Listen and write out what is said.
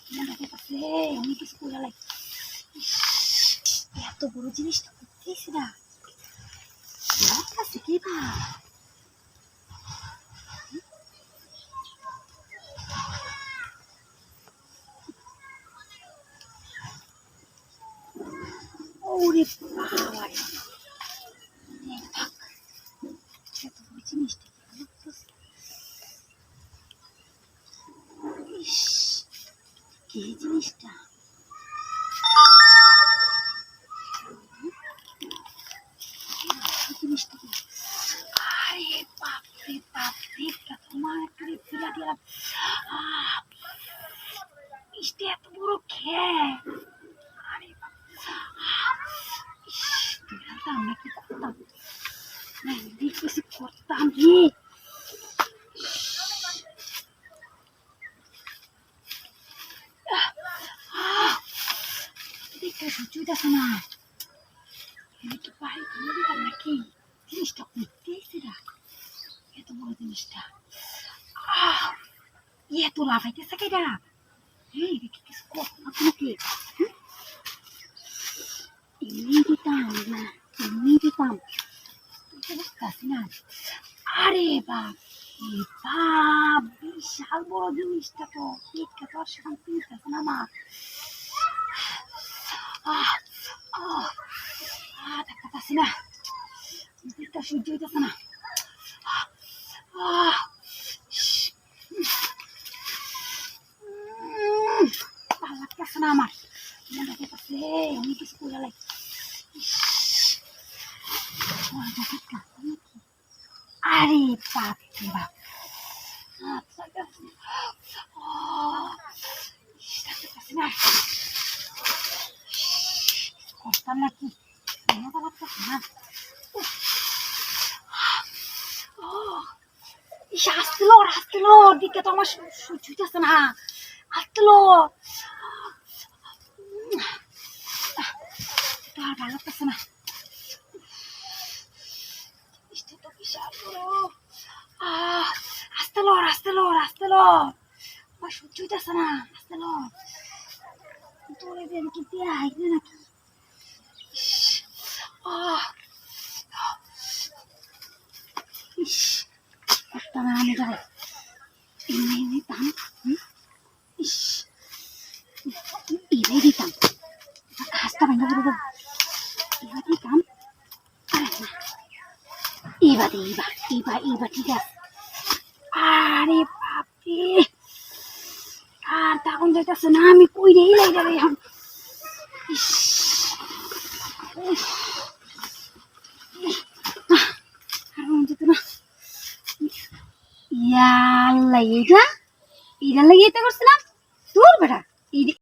অনেক কিছু করে লাই। এত বড় জিনিসটা করতেছি না আছে কি বা ওরে বাবা এত বড় জিনিসটা কি জিনিসটা জিনিসটা আরে বাপরে বাপরে তোমার একটা ফিরা দিলাম মিষ্টি এত বড় খেয়ে আরে আমরা কি করতাম কিছু করতাম কি দেখতে সহ্য হইতেছে না কি পারি ধরে দিতাম নাকি জিনিসটা করতেছি না এত বড় জিনিসটা এত লাফাইতেছে কেটা হ্যাঁ দেখি কিছু করতাম নাকি এমনি দিতাম না এমনি দিতাম বুঝতেছি না আরে বাপ বাপ বিশাল বড় জিনিসটা তো পেটটা তো আর সেখান তুলতেছে না আমার দেখাতেছি না পেটটা সহ্য হইতেছে না ভালো লাগতেছে না আমার মনে হইতেছে অনেক কিছু করে লাই। আরে বাপ রে বাপ করতাম নাকি মজা লাগতেছে না আসতেলো দিকে তো আমার সহ্য হইতেছে না আসতেলো আর ভালো লাগতেছে না তো বিশাল আসতেলো আমার সহ্য হইতেছে না আসতেলো তোরে দেন কি দিয়ে আইবে নাকি করতাম আমি যাই এমনি দিতাম এবার দিতাম ঘাসটা ভেঙে করে দেবো এবার দিতাম এবার ঠিক আছে আরে বাপরে আর তখন যাইতেছে না আমি কই রেই লাগে রে এখন যেত না ইয়াল্লা এটা লাগিয়ে করছিলাম তোর বেটা